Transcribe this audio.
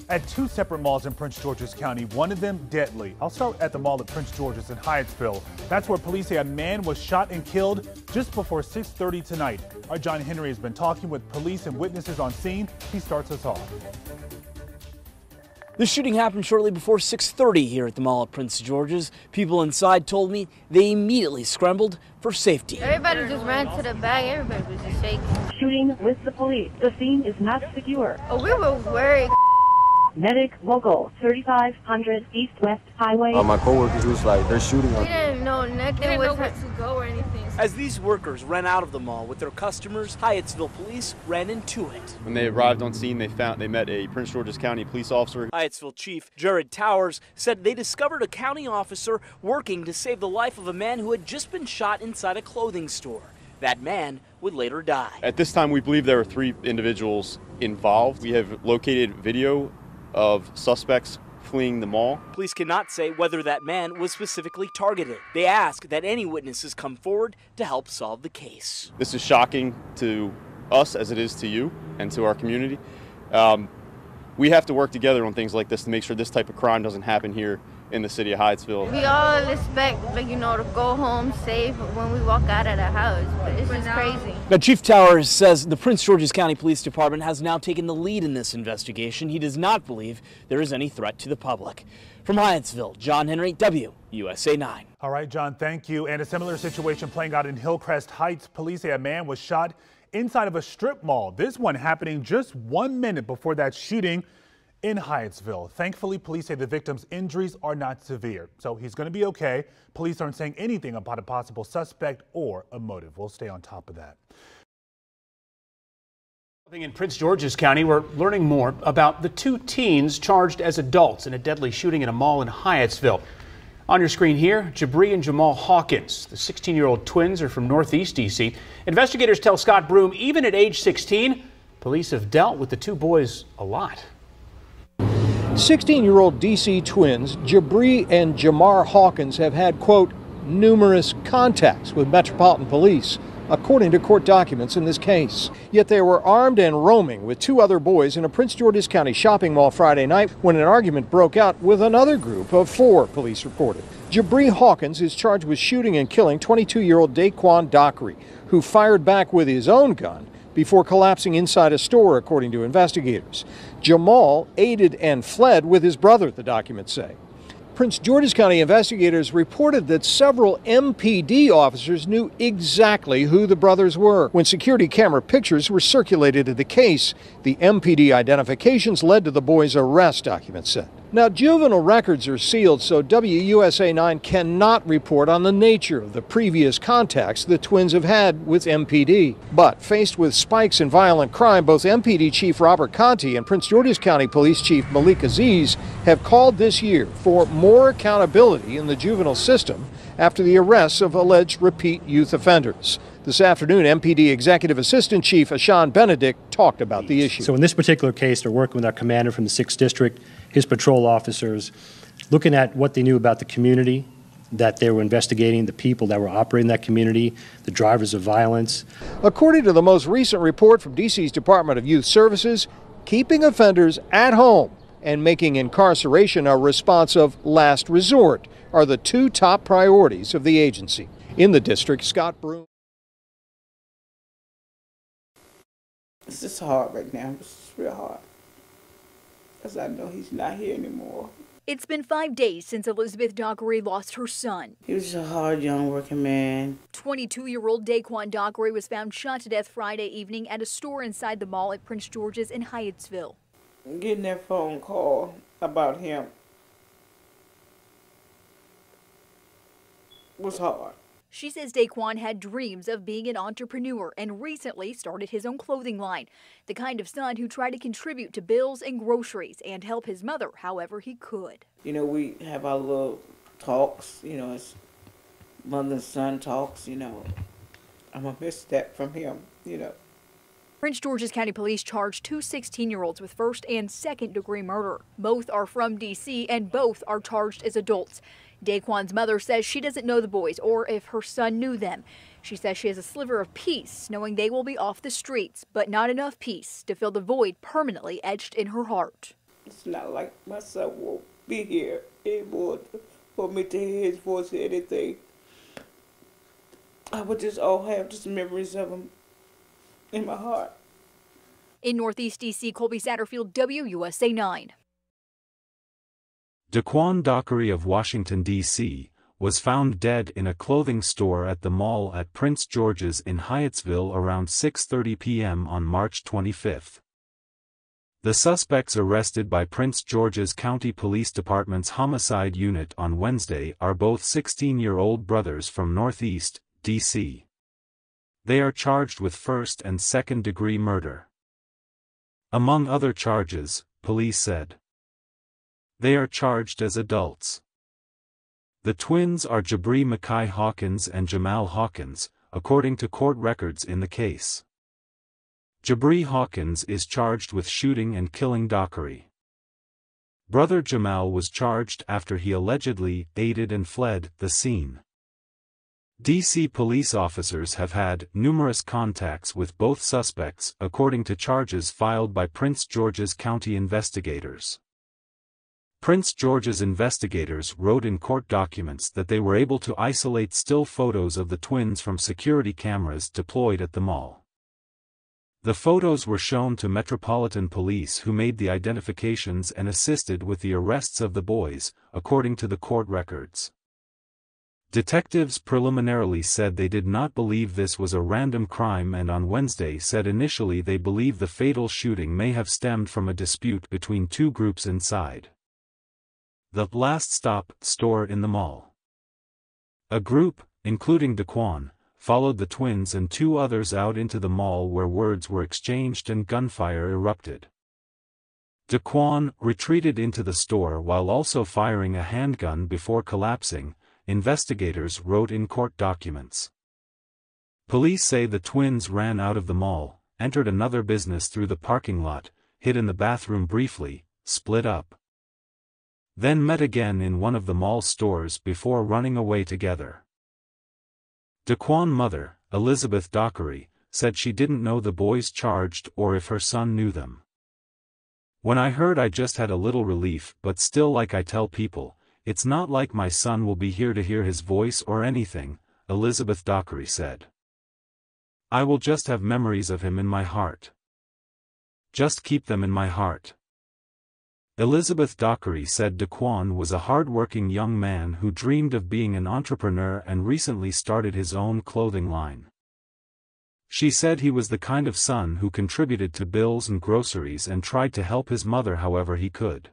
At two separate malls in Prince George's County, one of them deadly. I'll start at the mall at Prince George's in Hyattsville. That's where police say a man was shot and killed just before 6:30 tonight. Our John Henry has been talking with police and witnesses on scene. He starts us off. The shooting happened shortly before 6:30 here at the mall at Prince George's. People inside told me they immediately scrambled for safety. Everybody just ran to the back. Everybody was just shaking. Shooting with the police. The scene is not secure. Oh, we were worried. Medic local 3500 East West Highway. My coworkers was like, they're shooting us. We didn't know nothing. We didn't know where to go or anything. As these workers ran out of the mall with their customers, Hyattsville police ran into it. When they arrived on scene, they met a Prince George's County police officer. Hyattsville Chief Jared Towers said they discovered a county officer working to save the life of a man who had just been shot inside a clothing store. That man would later die. At this time, we believe there are 3 individuals involved. We have located video of suspects fleeing the mall. Police cannot say whether that man was specifically targeted. They ask that any witnesses come forward to help solve the case. This is shocking to us as it is to you and to our community. We have to work together on things like this to make sure this type of crime doesn't happen here in the city of Hyattsville. We all expect, to go home safe when we walk out of the house, but it's just crazy. Now, Chief Towers says the Prince George's County Police Department has now taken the lead in this investigation. He does not believe there is any threat to the public. From Hyattsville, John Henry, WUSA 9. All right, John, thank you. And a similar situation playing out in Hillcrest Heights. Police say a man was shot inside of a strip mall. This one happening just 1 minute before that shooting in Hyattsville. Thankfully, police say the victim's injuries are not severe, so he's going to be okay. Police aren't saying anything about a possible suspect or a motive. We'll stay on top of that. In Prince George's County, we're learning more about the 2 teens charged as adults in a deadly shooting in a mall in Hyattsville. On your screen here, Jabri and Jamal Hawkins, the 16-year-old twins, are from Northeast D.C. Investigators tell Scott Broom even at age 16, police have dealt with the 2 boys a lot. 16-year-old D.C. twins Jabri and Jamar Hawkins have had, quote, numerous contacts with Metropolitan Police, according to court documents in this case. Yet they were armed and roaming with 2 other boys in a Prince George's County shopping mall Friday night when an argument broke out with another group of 4, police reported. Jabri Hawkins is charged with shooting and killing 22-year-old Daquan Dockery, who fired back with his own gun before collapsing inside a store, according to investigators. Jamal aided and fled with his brother, the documents say. Prince George's County investigators reported that several MPD officers knew exactly who the brothers were. When security camera pictures were circulated in the case, the MPD identifications led to the boys' arrest, documents said. Now, juvenile records are sealed, so WUSA 9 cannot report on the nature of the previous contacts the twins have had with MPD. But faced with spikes in violent crime, both MPD Chief Robert Conti and Prince George's County Police Chief Malik Aziz have called this year for more accountability in the juvenile system after the arrests of alleged repeat youth offenders. This afternoon, MPD Executive Assistant Chief Ashan Benedict talked about the issue. So in this particular case, they're working with our commander from the 6th District, his patrol officers, looking at what they knew about the community, that they were investigating the people that were operating that community, the drivers of violence. According to the most recent report from D.C.'s Department of Youth Services, keeping offenders at home and making incarceration a response of last resort are the 2 top priorities of the agency. In the district, Scott Broom. It's just hard right now. It's real hard. Because I know he's not here anymore. It's been 5 days since Elizabeth Dockery lost her son. He was a hard, young working man. 22-year-old Daquan Dockery was found shot to death Friday evening at a store inside the mall at Prince George's in Hyattsville. Getting that phone call about him was hard. She says Daquan had dreams of being an entrepreneur and recently started his own clothing line. The kind of son who tried to contribute to bills and groceries and help his mother however he could. We have our little talks, it's mother and son talks, I'm going to miss that from him, Prince George's County Police charged 2 16-year-olds with 1st and 2nd degree murder. Both are from D.C. and both are charged as adults. Daquan's mother says she doesn't know the boys or if her son knew them. She says she has a sliver of peace knowing they will be off the streets, but not enough peace to fill the void permanently etched in her heart. It's not like my son won't be here anymore for me to hear his voice or anything. I would just all have just memories of him in my heart. In Northeast D.C., Colby Satterfield, WUSA 9. Daquan Dockery of Washington, D.C., was found dead in a clothing store at the mall at Prince George's in Hyattsville around 6:30 p.m. on March 25. The suspects arrested by Prince George's County Police Department's Homicide Unit on Wednesday are both 16-year-old brothers from Northeast D.C. They are charged with first and second-degree murder. Among other charges, police said. They are charged as adults. The twins are Jabri Mackay Hawkins and Jamal Hawkins, according to court records in the case. Jabri Hawkins is charged with shooting and killing Dockery. Brother Jamal was charged after he allegedly aided and fled the scene. D.C. police officers have had numerous contacts with both suspects, according to charges filed by Prince George's County investigators. Prince George's investigators wrote in court documents that they were able to isolate still photos of the twins from security cameras deployed at the mall. The photos were shown to Metropolitan Police, who made the identifications and assisted with the arrests of the boys, according to the court records. Detectives preliminarily said they did not believe this was a random crime and on Wednesday said initially they believe the fatal shooting may have stemmed from a dispute between two groups inside the Last Stop store in the mall. A group, including Daquan, followed the twins and two others out into the mall where words were exchanged and gunfire erupted. Daquan retreated into the store while also firing a handgun before collapsing, investigators wrote in court documents. Police say the twins ran out of the mall, entered another business through the parking lot, hid in the bathroom briefly, split up. Then met again in one of the mall stores before running away together. Daquan's mother, Elizabeth Dockery, said she didn't know the boys charged or if her son knew them. When I heard I just had a little relief, but still, like I tell people, it's not like my son will be here to hear his voice or anything, Elizabeth Dockery said. I will just have memories of him in my heart. Just keep them in my heart. Elizabeth Dockery said Daquan was a hard-working young man who dreamed of being an entrepreneur and recently started his own clothing line. She said he was the kind of son who contributed to bills and groceries and tried to help his mother however he could.